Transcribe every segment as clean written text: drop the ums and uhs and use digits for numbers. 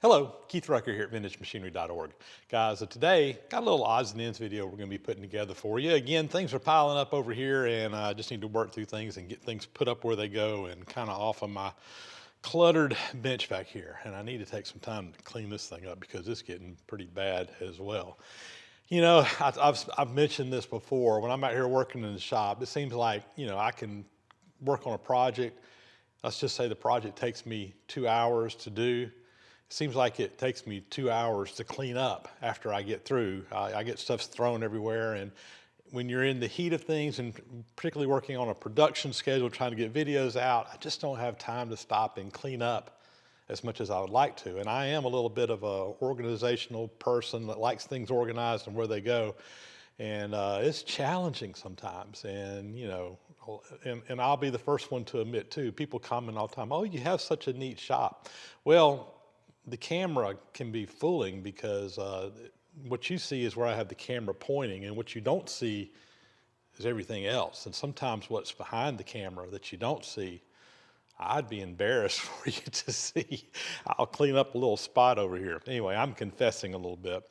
Hello, Keith Rucker here at VintageMachinery.org. Guys, today, got a little odds and ends video we're going to be putting together for you. Again, things are piling up over here and I just need to work through things and get things put up where they go and kind of off of my cluttered bench back here. And I need to take some time to clean this thing up because it's getting pretty bad as well. You know, I've mentioned this before. When I'm out here working in the shop, it seems like, I can work on a project. Let's just say the project takes me 2 hours to do. Seems like it takes me 2 hours to clean up after I get through. I get stuff thrown everywhere, and when you're in the heat of things, and particularly working on a production schedule, trying to get videos out, I just don't have time to stop and clean up as much as I would like to. And I am a little bit of an organizational person that likes things organized and where they go. And it's challenging sometimes. And, and I'll be the first one to admit too, people comment all the time, oh, you have such a neat shop. Well, the camera can be fooling because what you see is where I have the camera pointing, and what you don't see is everything else. And sometimes what's behind the camera that you don't see, I'd be embarrassed for you to see. I'll clean up a little spot over here. Anyway, I'm confessing a little bit,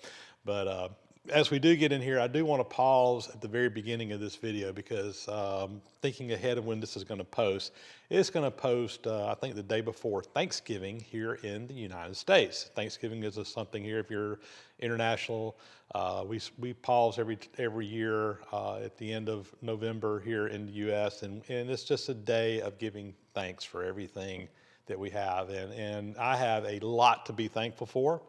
but as we do get in here, I do want to pause at the very beginning of this video because thinking ahead of when this is going to post, it's going to post, I think, the day before Thanksgiving here in the United States. Thanksgiving is something here if you're international. We pause every year at the end of November here in the U.S., and it's just a day of giving thanks for everything that we have. And I have a lot to be thankful for.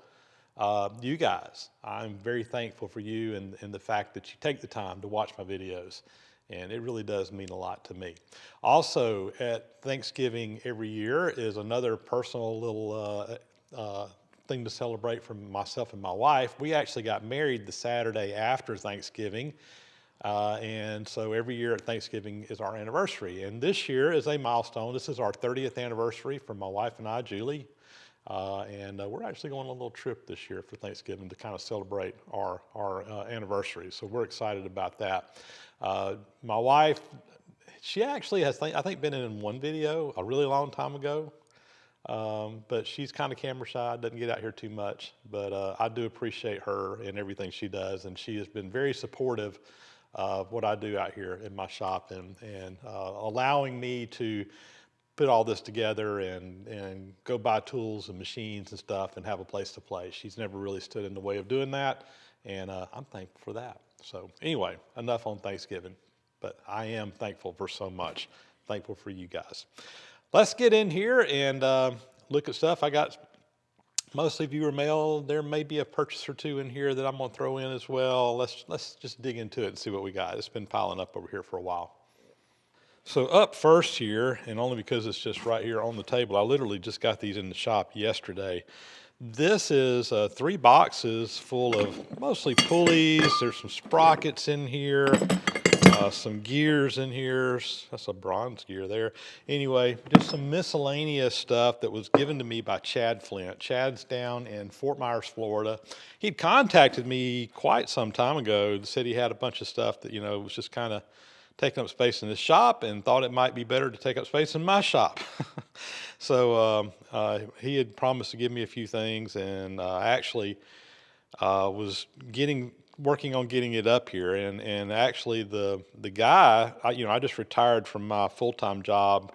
You guys, I'm very thankful for you and the fact that you take the time to watch my videos, and it really does mean a lot to me. Also, at Thanksgiving every year is another personal little thing to celebrate for myself and my wife. We actually got married the Saturday after Thanksgiving, and so every year at Thanksgiving is our anniversary, and this year is a milestone. This is our 30th anniversary for my wife and I, Julie. And we're actually going on a little trip this year for Thanksgiving to kind of celebrate our anniversary. So we're excited about that. My wife, she actually has, I think, been in one video a really long time ago. But she's kind of camera shy, doesn't get out here too much. But I do appreciate her and everything she does. And she has been very supportive of what I do out here in my shop and allowing me to put all this together and go buy tools and machines and stuff and have a place to play. She's never really stood in the way of doing that, and I'm thankful for that. So anyway, enough on Thanksgiving, but I am thankful for so much. Thankful for you guys. Let's get in here and look at stuff. I got mostly viewer mail. There may be a purchase or two in here that I'm going to throw in as well. Let's just dig into it and see what we got. It's been piling up over here for a while. So up first here, and only because it's just right here on the table, I literally just got these in the shop yesterday. This is 3 boxes full of mostly pulleys. There's some sprockets in here, some gears in here. That's a bronze gear there. Anyway, just some miscellaneous stuff that was given to me by Chad Flint. Chad's down in Fort Myers, Florida. He'd contacted me quite some time ago. Said he had a bunch of stuff that, was just kind of taking up space in his shop and thought it might be better to take up space in my shop. So he had promised to give me a few things, and actually was working on getting it up here. And actually the guy, I just retired from my full-time job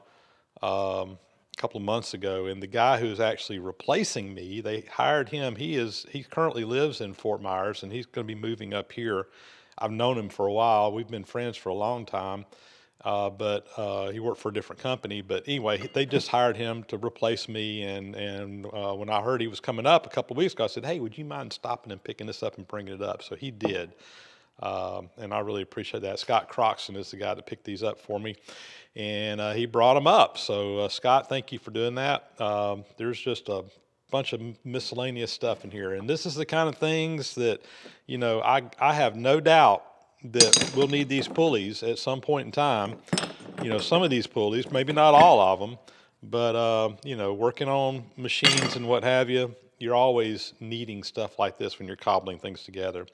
a couple of months ago, and the guy who's actually replacing me, they hired him. He currently lives in Fort Myers, and he's going to be moving up here. I've known him for a while. We've been friends for a long time, but he worked for a different company. But anyway, they just hired him to replace me. And when I heard he was coming up a couple of weeks ago, I said, hey, would you mind stopping and picking this up and bringing it up? So he did, and I really appreciate that. Scott Croxton is the guy that picked these up for me, and he brought them up. So Scott, thank you for doing that. There's just a bunch of miscellaneous stuff in here, and this is the kind of things that I have no doubt that we'll need these pulleys at some point in time. Some of these pulleys, maybe not all of them, but working on machines and what have you, you're always needing stuff like this when you're cobbling things together.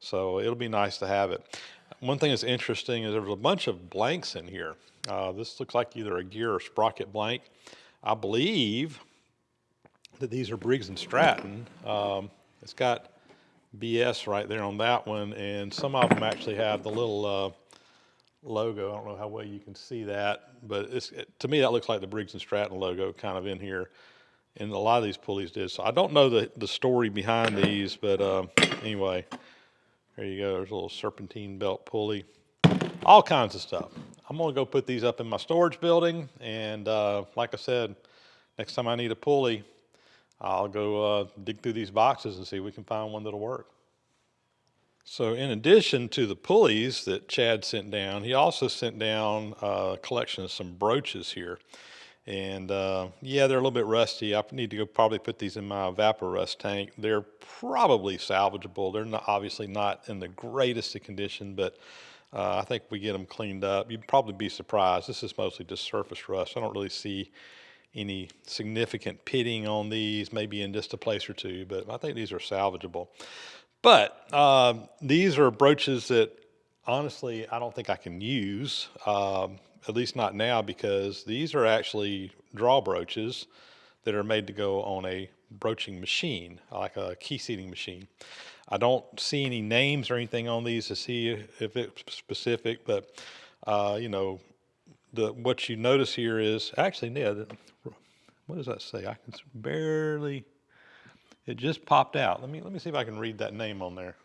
So it'll be nice to have it. One thing that's interesting is there's a bunch of blanks in here. This looks like either a gear or sprocket blank. I believe that these are Briggs and Stratton. It's got BS right there on that one, and some of them actually have the little logo. I don't know how well you can see that, but to me that looks like the Briggs and Stratton logo kind of in here, and a lot of these pulleys did. So I don't know the story behind these, but anyway, there you go. There's a little serpentine belt pulley, all kinds of stuff. I'm gonna go put these up in my storage building, and like I said, next time I need a pulley, I'll go dig through these boxes and see if we can find one that'll work. So in addition to the pulleys that Chad sent down, he also sent down a collection of some brooches here. And yeah, they're a little bit rusty. I need to go probably put these in my Evaporust tank. They're probably salvageable. They're not, obviously not in the greatest of condition, but I think we get them cleaned up. You'd probably be surprised. This is mostly just surface rust. I don't really see any significant pitting on these, maybe in just a place or two, but I think these are salvageable. But these are brooches that honestly I don't think I can use, at least not now, because these are actually draw brooches that are made to go on a broaching machine, like a key seating machine. I don't see any names or anything on these to see if it's specific, but you know, what you notice here is actually, yeah, what does that say? I can barely, it just popped out. Let me see if I can read that name on there.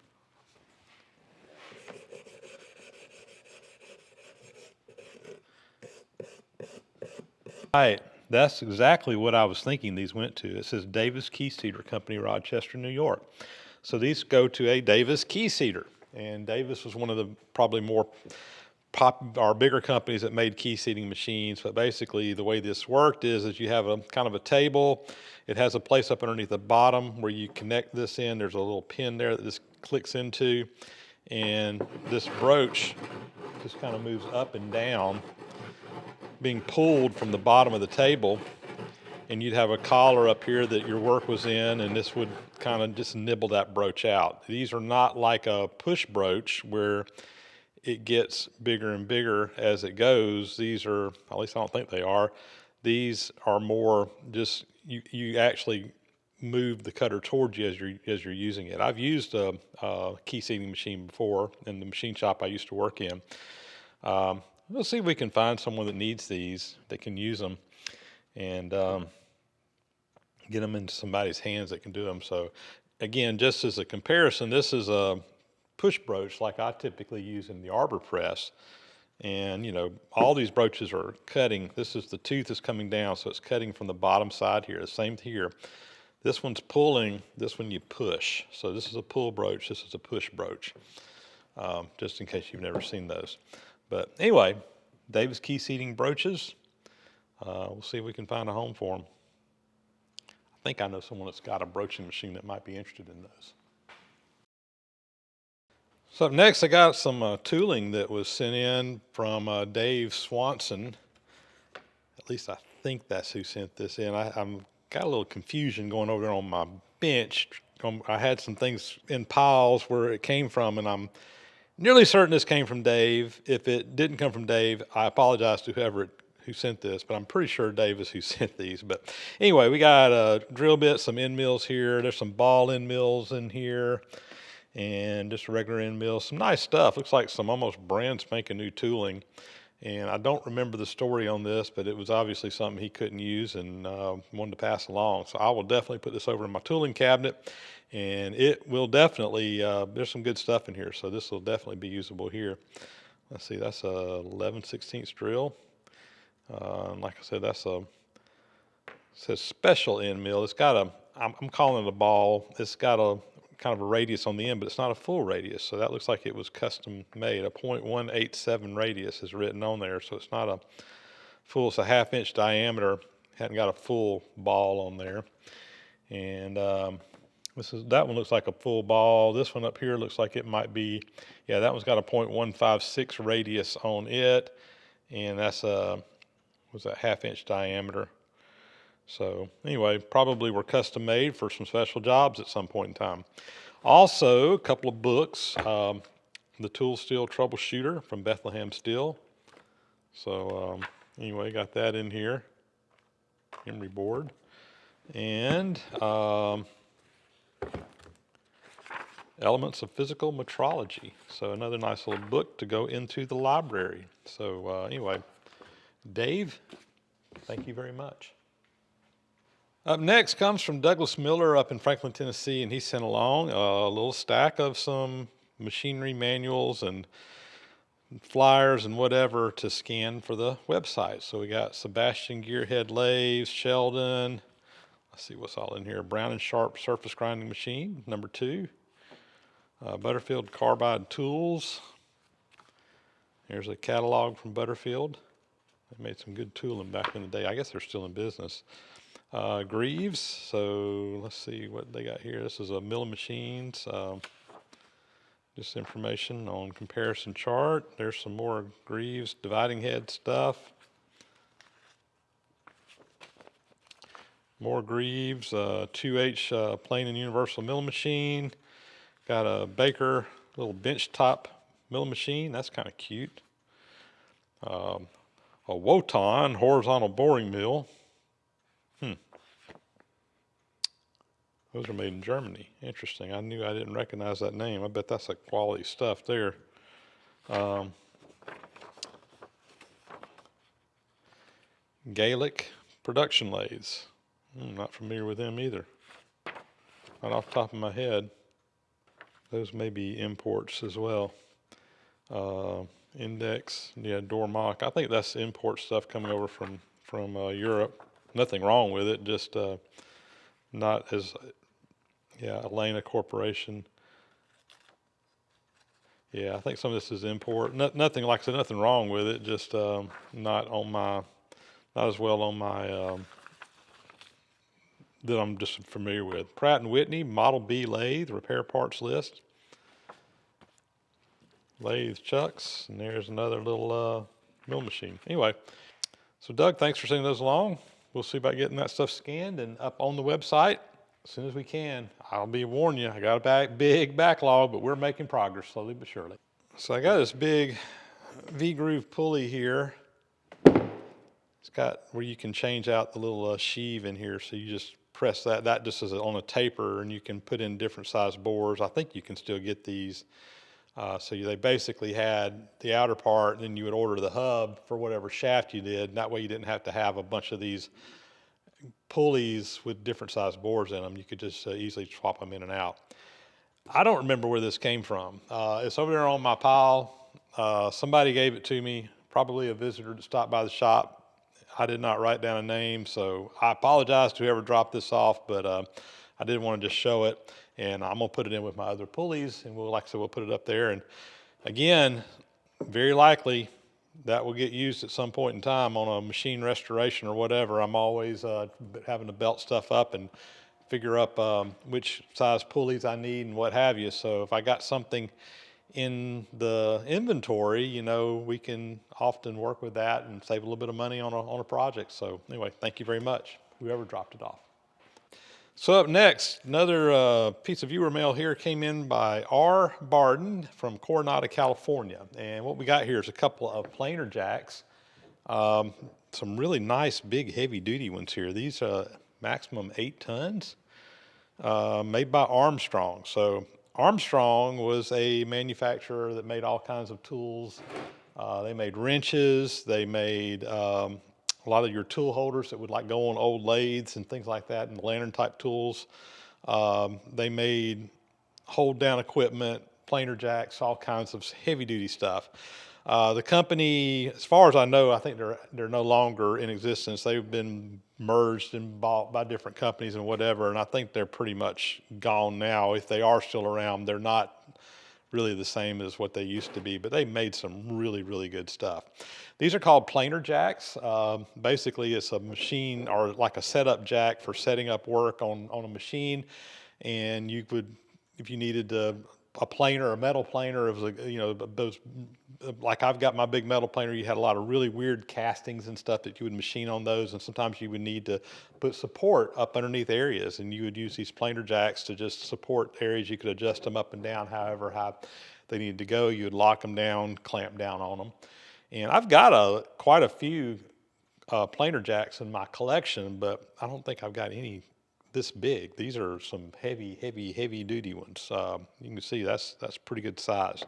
Right, that's exactly what I was thinking these went to. It says Davis Key Seater Company, Rochester, New York. So these go to a Davis key seater, and Davis was one of the probably more bigger companies that made key seating machines. But basically the way this worked is you have a kind of a table. It has a place up underneath the bottom where you connect this in. There's a little pin there that this clicks into, and this brooch just kind of moves up and down, being pulled from the bottom of the table, and you'd have a collar up here that your work was in, and this would kind of just nibble that brooch out. These are not like a push brooch where it gets bigger and bigger as it goes. These are, at least I don't think they are, these are more just, you actually move the cutter towards you as you're using it. I've used a key seating machine before in the machine shop I used to work in. We'll see if we can find someone that needs these, that can use them, and get them into somebody's hands that can do them. So again, just as a comparison, this is a push brooch like I typically use in the arbor press. And you know, all these brooches are cutting. This is the tooth is coming down, so it's cutting from the bottom side here. The same here. This one's pulling, this one you push. So this is a pull brooch, this is a push brooch, just in case you've never seen those. But anyway, Davis key seating brooches. We'll see if we can find a home for them. I think I know someone that's got a broaching machine that might be interested in those. So up next, I got some tooling that was sent in from Dave Swanson. At least I think that's who sent this in. I'm got a little confusion going over there on my bench. I had some things in piles where it came from, and I'm nearly certain this came from Dave. If it didn't come from Dave, I apologize to whoever who sent this, but I'm pretty sure Dave is who sent these. But anyway, we got a drill bit, some end mills here. There's some ball end mills in here, and just a regular end mill. Some nice stuff. Looks like some almost brand spanking new tooling. And I don't remember the story on this, but it was obviously something he couldn't use and wanted to pass along. So I will definitely put this over in my tooling cabinet, and it will definitely, there's some good stuff in here, so this will definitely be usable here. Let's see, that's a 11/16 drill. Like I said, that's a, it says special end mill. It's got a, I'm calling it a ball. It's got a kind of a radius on the end, but it's not a full radius. So that looks like it was custom made. A 0.187 radius is written on there. So it's not a full, it's a 1/2 inch diameter. Hadn't got a full ball on there. And that one looks like a full ball. This one up here looks like it might be, yeah, that one's got a 0.156 radius on it. And that's a, was that 1/2 inch diameter. So anyway, probably were custom made for some special jobs at some point in time. Also, a couple of books, the Tool Steel Troubleshooter from Bethlehem Steel. So anyway, got that in here, emery board. and Elements of Physical Metrology. So another nice little book to go into the library. So anyway, Dave, thank you very much. Up next comes from Douglas Miller up in Franklin, Tennessee, and he sent along a little stack of some machinery manuals and flyers and whatever to scan for the website. So we got Sebastian Gearhead lathes, Sheldon. Let's see what's all in here. Brown and Sharp surface grinding machine, number 2. Butterfield carbide tools. Here's a catalog from Butterfield. They made some good tooling back in the day. I guess they're still in business. Greaves. So let's see what they got here. This is a Mill Machines. Just information on comparison chart. There's some more Greaves dividing head stuff. More Greaves, 2H plain and universal mill machine. Got a Baker little bench top mill machine. That's kind of cute. A Wotan horizontal boring mill. Those are made in Germany. Interesting. I didn't recognize that name. I bet that's like quality stuff there. Gaelic production lathes. Not familiar with them either. Not off the top of my head. Those may be imports as well. Index, yeah, Dormock. I think that's import stuff coming over from Europe. Nothing wrong with it, just not as, yeah, Elena Corporation. Yeah, I think some of this is import. Nothing, like I said, nothing wrong with it, just not as well on my, that I'm just familiar with. Pratt & Whitney, Model B lathe, repair parts list. Lathe chucks, and there's another little mill machine. Anyway, so Doug, thanks for sending those along. We'll see about getting that stuff scanned and up on the website as soon as we can. I'll be warning you, I got a big backlog, but we're making progress slowly but surely. So I got this big V-groove pulley here. It's got where you can change out the little sheave in here, so you just press that. That just is on a taper, and you can put in different size bores. I think you can still get these. So they basically had the outer part, and then you would order the hub for whatever shaft you did. And that way you didn't have to have a bunch of these pulleys with different size bores in them. You could just easily swap them in and out. I don't remember where this came from. It's over there on my pile. Somebody gave it to me, probably a visitor that stopped by the shop. I did not write down a name, so I apologize to whoever dropped this off, but I didn't want to just show it. And I'm gonna put it in with my other pulleys, and like I said, we'll put it up there. And again, very likely that will get used at some point in time on a machine restoration or whatever. I'm always having to belt stuff up and figure up which size pulleys I need and what have you. So if I got something in the inventory, you know, we can often work with that and save a little bit of money on a project. So anyway, thank you very much, whoever dropped it off. So up next, another piece of viewer mail here came in by R. Barden from Coronado, California. And what we got here is a couple of planer jacks. Some really nice, big, heavy-duty ones here. These are maximum 8 tons, made by Armstrong. So Armstrong was a manufacturer that made all kinds of tools. They made wrenches. They made a lot of your tool holders that would like go on old lathes and things like that, and lantern type tools. They made hold down equipment, planer jacks, all kinds of heavy duty stuff. The company, as far as I know, I think they're no longer in existence. They've been merged and bought by different companies and whatever, and I think they're pretty much gone now. If they are still around, they're not really the same as what they used to be, but they made some really, really good stuff. These are called planer jacks. Basically, it's a machine or like a setup jack for setting up work on a machine, and you would, if you needed a planer, a metal planer, it was those, like I've got my big metal planer, you had a lot of really weird castings and stuff that you would machine on those, and sometimes you would need to put support up underneath areas, and you would use these planer jacks to just support areas. You could adjust them up and down however high they needed to go. You would lock them down, clamp down on them. And I've got quite a few planer jacks in my collection, but I don't think I've got any this big. These are some heavy duty ones. You can see that's pretty good size.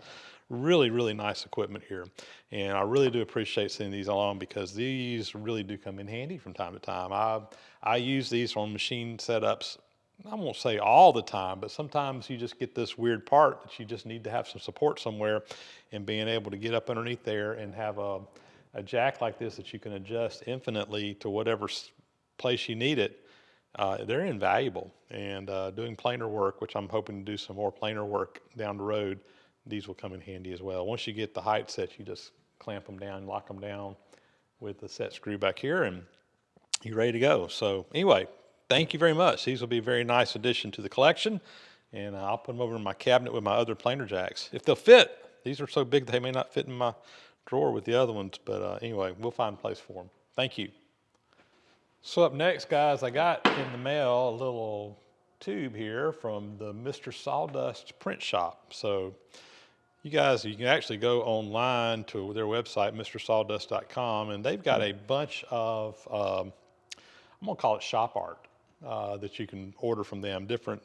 Really nice equipment here. And I really do appreciate sending these along because these really do come in handy from time to time. I use these on machine setups. I won't say all the time, but sometimes you just get this weird part that you just need to have some support somewhere, and being able to get up underneath there and have a jack like this that you can adjust infinitely to whatever place you need it, they're invaluable. And doing planer work, which I'm hoping to do some more planer work down the road, these will come in handy as well. Once you get the height set, you just clamp them down, lock them down with the set screw back here, and you're ready to go. So anyway, thank you very much. These will be a very nice addition to the collection, and I'll put them over in my cabinet with my other planer jacks. If they'll fit, these are so big they may not fit in my drawer with the other ones, but anyway, we'll find a place for them. Thank you. So up next, guys, I got in the mail a little tube here from the Mr. Sawdust print shop. So you guys, you can actually go online to their website, mrsawdust.com, and they've got a bunch of, I'm gonna call it shop art that you can order from them, different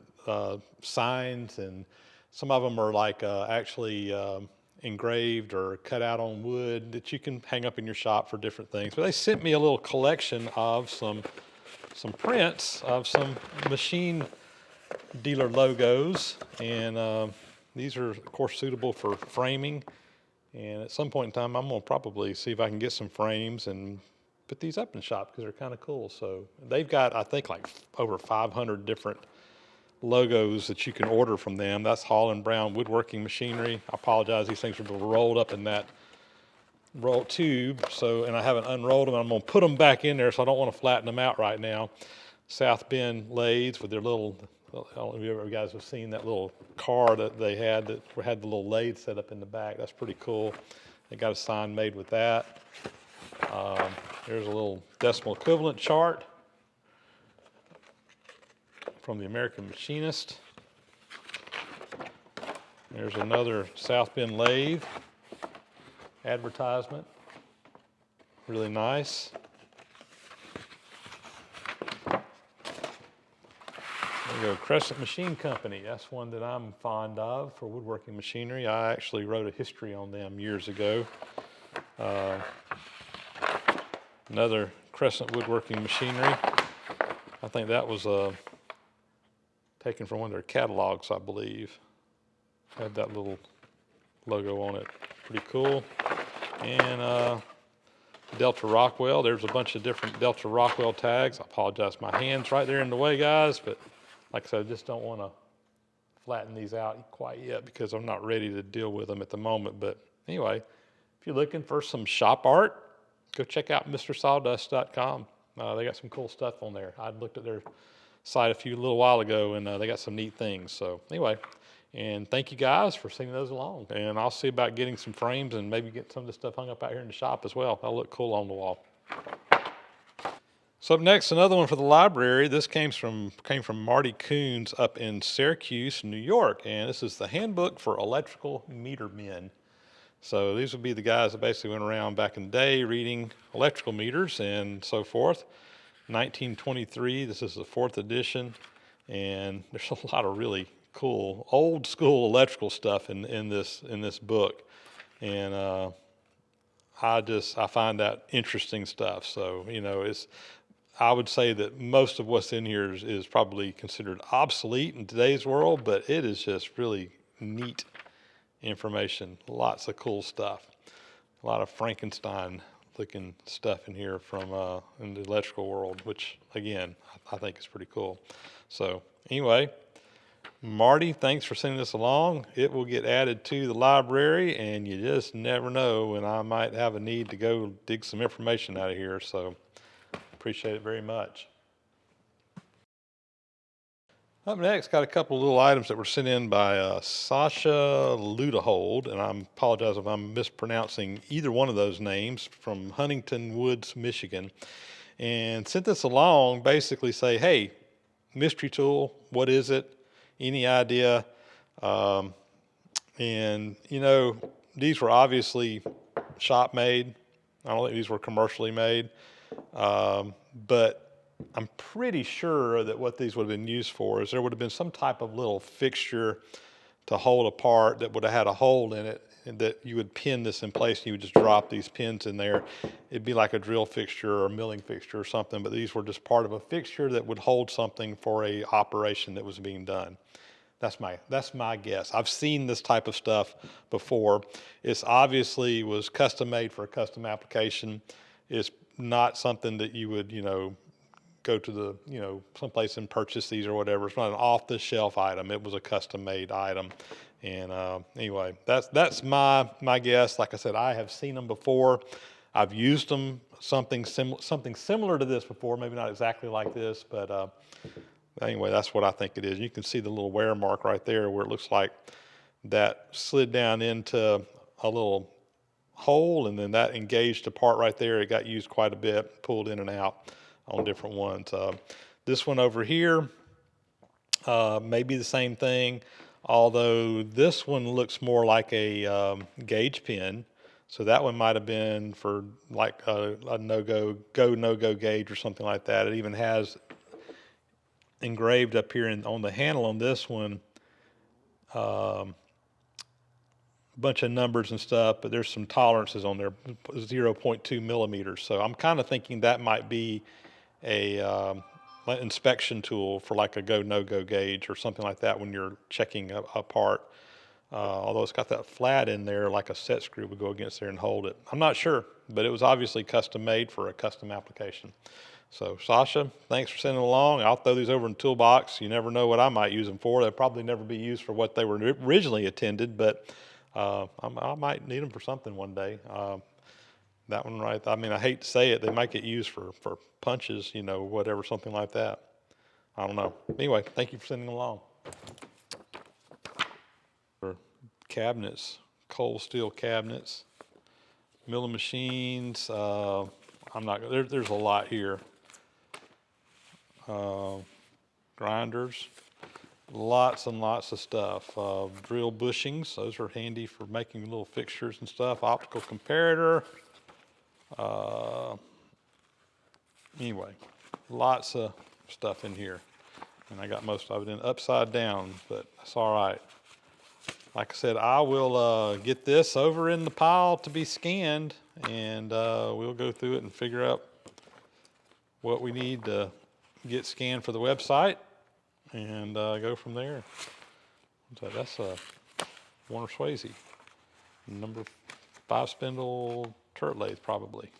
signs, and some of them are like actually engraved or cut out on wood that you can hang up in your shop for different things. But they sent me a little collection of some prints of some machine dealer logos, and these are of course suitable for framing. And at some point in time, I'm gonna probably see if I can get some frames and put these up in shop because they're kind of cool. So they've got, I think, like over 500 different logos that you can order from them. That's Hall & Brown Woodworking Machinery. I apologize, these things are rolled up in that roll tube, so, and I haven't unrolled them. I'm gonna put them back in there, so I don't want to flatten them out right now. South Bend lathes with their little, I don't know if you guys have seen that little car that they had that had the little lathe set up in the back. That's pretty cool. They got a sign made with that. There's a little decimal equivalent chart from the American Machinist. There's another South Bend lathe advertisement. Really nice. There you go, Crescent Machine Company. That's one that I'm fond of for woodworking machinery. I actually wrote a history on them years ago. Another Crescent Woodworking Machinery. I think that was taken from one of their catalogs, I believe. Had that little logo on it. Pretty cool. And Delta Rockwell. There's a bunch of different Delta Rockwell tags. I apologize, my hand's right there in the way, guys, but like I said, I just don't want to flatten these out quite yet because I'm not ready to deal with them at the moment. But anyway, if you're looking for some shop art, go check out mrsawdust.com. They got some cool stuff on there. I looked at their site a little while ago, and they got some neat things. So anyway, and thank you guys for sending those along. And I'll see about getting some frames and maybe get some of this stuff hung up out here in the shop as well. That'll look cool on the wall. So up next, another one for the library. This came from Marty Coons up in Syracuse, New York. And this is the Handbook for Electrical Meter Men. So these would be the guys that basically went around back in the day reading electrical meters and so forth. 1923, this is the 4th edition. And there's a lot of really cool old school electrical stuff in this book. And I find that interesting stuff. So, you know, I would say that most of what's in here is probably considered obsolete in today's world, but it is just really neat information. Lots of cool stuff. A lot of Frankenstein looking stuff in here from in the electrical world, which again, I think is pretty cool. So anyway, Marty, thanks for sending this along. It will get added to the library, and you just never know when I might have a need to go dig some information out of here. So appreciate it very much. Up next, got a couple of little items that were sent in by Sasha Ludahold, and I apologize if I'm mispronouncing either one of those names, from Huntington Woods, Michigan. And sent this along, basically say, hey, mystery tool, what is it? Any idea? And, you know, these were obviously shop made. I don't think these were commercially made. But I'm pretty sure that what these would have been used for is there would have been some type of little fixture to hold a part that would have had a hole in it, and that you would pin this in place and you would just drop these pins in there. It'd be like a drill fixture or a milling fixture or something, but these were just part of a fixture that would hold something for a operation that was being done. That's my guess. I've seen this type of stuff before. It's obviously was custom made for a custom application. It's not something that you would, go to the, someplace and purchase these or whatever. It's not an off-the-shelf item. It was a custom-made item. And anyway, that's my guess. Like I said, I have seen them before. I've used them something similar to this before. Maybe not exactly like this, but anyway, that's what I think it is. You can see the little wear mark right there where it looks like that slid down into a little hole, and then that engaged the part right there. It got used quite a bit, pulled in and out on different ones. This one over here may be the same thing, although this one looks more like a gauge pin. So that one might have been for like a no-go gauge or something like that. It even has engraved up here on the handle on this one a bunch of numbers and stuff, but there's some tolerances on there, 0.2 millimeters. So I'm kind of thinking that might be a inspection tool for like a go no-go gauge or something like that when you're checking a part. Although it's got that flat in there, like a set screw would go against there and hold it. I'm not sure, but it was obviously custom made for a custom application. So Sasha, thanks for sending them along. I'll throw these over in the toolbox. You never know what I might use them for. They'll probably never be used for what they were originally intended, but I might need them for something one day. That one right, I mean, I hate to say it, they might get used for punches, whatever, something like that. I don't know. Anyway, thank you for sending them along. For cabinets, cold steel cabinets, milling machines. There's a lot here. Grinders, lots and lots of stuff. Drill bushings, those are handy for making little fixtures and stuff. Optical comparator. Anyway, lots of stuff in here. And I got most of it in upside down, but that's all right. Like I said, I will get this over in the pile to be scanned, and we'll go through it and figure out what we need to get scanned for the website, and go from there. So that's a Warner Swayze, number 5 spindle turret lathe probably.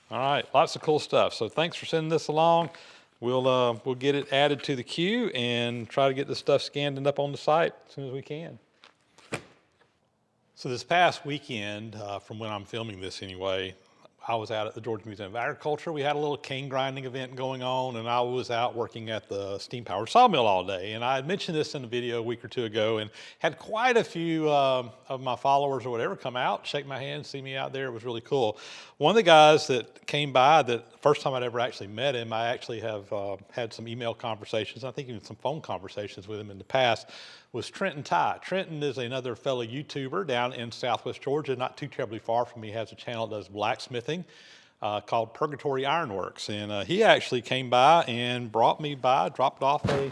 All right, lots of cool stuff. So thanks for sending this along. We'll get it added to the queue and try to get this stuff scanned and up on the site as soon as we can. So this past weekend, from when I'm filming this anyway, I was out at the Georgia Museum of Agriculture. We had a little cane grinding event going on, and I was out working at the steam-powered sawmill all day. And I had mentioned this in a video a week or two ago, and had quite a few of my followers or whatever come out, shake my hand, see me out there. It was really cool. One of the guys that came by, that first time I'd ever actually met him, I actually have had some email conversations, I think even some phone conversations with him in the past, was Trenton Ty. Trenton is another fellow YouTuber down in Southwest Georgia, not too terribly far from me. He has a channel that does blacksmithing called Purgatory Ironworks. And he actually came by and dropped off a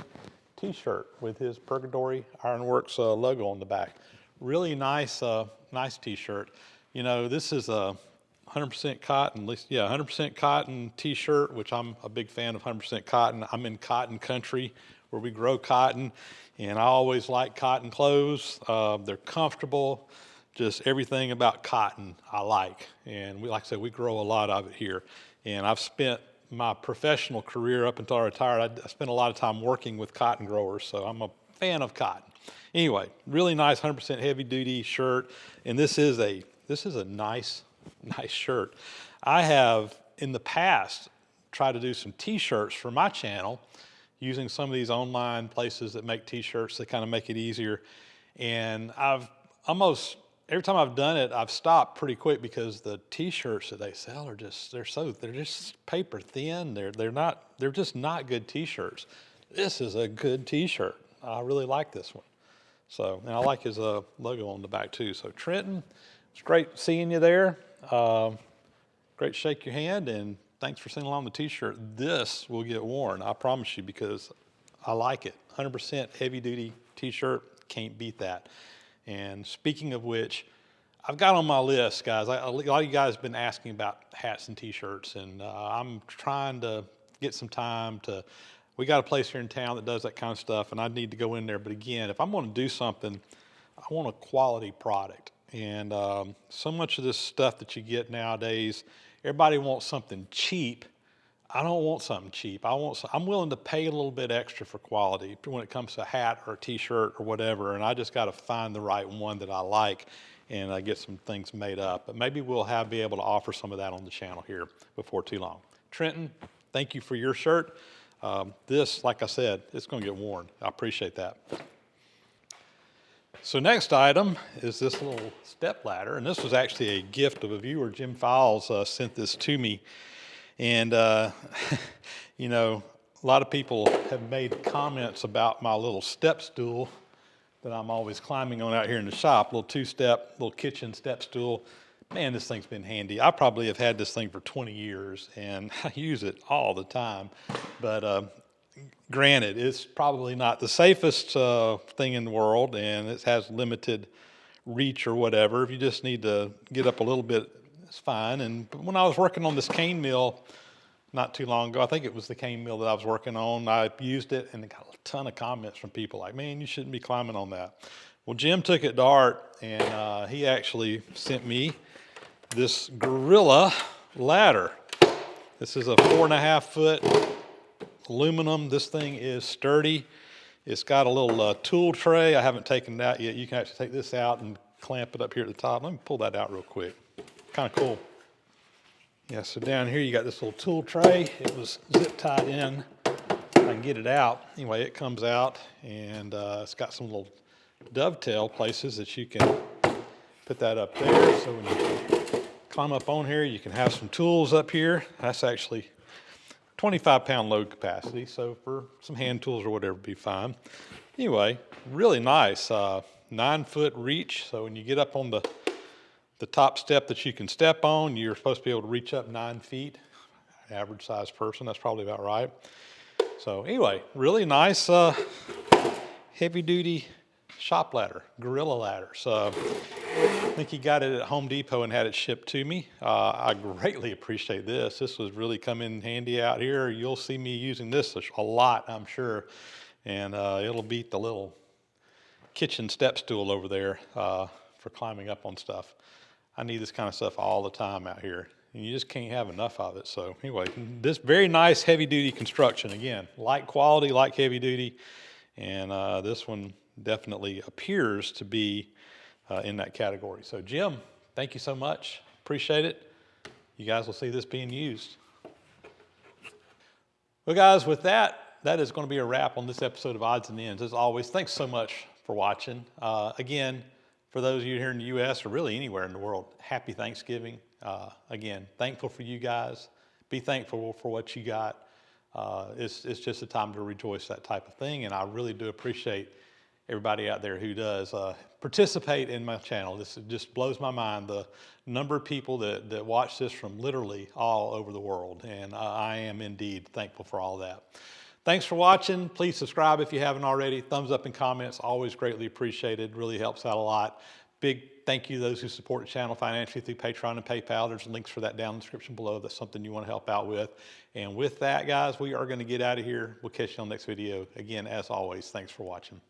t-shirt with his Purgatory Ironworks logo on the back. Really nice, nice t-shirt. This is a 100% cotton, at least, 100% cotton t-shirt, which I'm a big fan of 100% cotton. I'm in cotton country where we grow cotton, and I always like cotton clothes. They're comfortable, just everything about cotton I like. And like I said, we grow a lot of it here. And I've spent my professional career up until I retired, I spent a lot of time working with cotton growers, so I'm a fan of cotton. Anyway, really nice 100% heavy duty shirt, and this is a nice shirt. I have in the past tried to do some t-shirts for my channel using some of these online places that make t-shirts that kind of make it easier. And I've almost, every time I've done it, I've stopped pretty quick because the t-shirts that they sell are they're just paper thin. They're just not good t-shirts. This is a good t-shirt. I really like this one. So, and I like his logo on the back too. So Trenton, it's great seeing you there. Great to shake your hand, and thanks for sending along the t-shirt. This will get worn, I promise you, because I like it. 100% heavy duty t-shirt, can't beat that. And speaking of which, I've got on my list, guys, a lot of you guys have been asking about hats and t-shirts, and I'm trying to get some time to, we got a place here in town that does that kind of stuff, and I need to go in there. But again, if I'm going to do something, I want a quality product. And so much of this stuff that you get nowadays, everybody wants something cheap. I don't want something cheap. I'm willing to pay a little bit extra for quality when it comes to a hat or a t-shirt or whatever, and I just got to find the right one that I like and get some things made up. But maybe we'll be able to offer some of that on the channel here before too long. Trenton, thank you for your shirt. This, like I said, it's going to get worn. I appreciate that. So next item is this little step ladder, and this was actually a gift of a viewer. Jim Fowles sent this to me, and you know, a lot of people have made comments about my little step stool that I'm always climbing on out here in the shop. Little two-step, little kitchen step stool. Man, this thing's been handy. I probably have had this thing for 20 years, and I use it all the time. But granted, it's probably not the safest thing in the world, and it has limited reach or whatever. If you just need to get up a little bit, it's fine. And when I was working on this cane mill not too long ago, I think it was the cane mill that I was working on, I used it and got a ton of comments from people like, man, you shouldn't be climbing on that. Well, Jim took it to art, and he actually sent me this Gorilla ladder. This is a 4.5 foot aluminum. This thing is sturdy. It's got a little tool tray. I haven't taken it out yet. You can actually take this out and clamp it up here at the top. Let me pull that out real quick. Kind of cool. Yeah, so down here you got this little tool tray. It was zip tied in. I can get it out. Anyway, it comes out, and it's got some little dovetail places that you can put that up there. So when you climb up on here, you can have some tools up here. That's actually 25-pound load capacity, so for some hand tools or whatever, be fine. Anyway, really nice. 9-foot reach, so when you get up on the top step that you can step on, you're supposed to be able to reach up 9 feet. Average size person, that's probably about right. So anyway, really nice heavy duty shop ladder, Gorilla ladder. So I think he got it at Home Depot and had it shipped to me. I greatly appreciate this. This was really come in handy out here. You'll see me using this a lot, I'm sure. And it'll beat the little kitchen step stool over there for climbing up on stuff. I need this kind of stuff all the time out here. And you just can't have enough of it. So anyway, this very nice heavy duty construction. Again, like quality, like heavy duty. And this one definitely appears to be in that category. So Jim, thank you so much. Appreciate it. You guys will see this being used. Well, guys, with that is going to be a wrap on this episode of Odds and Ends. As always, thanks so much for watching. Again, for those of you here in the U.S. or really anywhere in the world, happy Thanksgiving. Again, thankful for you guys. Be thankful for what you got. It's just a time to rejoice, that type of thing. And I really do appreciate everybody out there who does participate in my channel. This just blows my mind, the number of people that watch this from literally all over the world. And I am indeed thankful for all that. Thanks for watching. Please subscribe if you haven't already. Thumbs up and comments, always greatly appreciated. Really helps out a lot. Big thank you to those who support the channel financially through Patreon and PayPal. There's links for that down in the description below. That's something you want to help out with. And with that, guys, we are going to get out of here. We'll catch you on the next video. Again, as always, thanks for watching.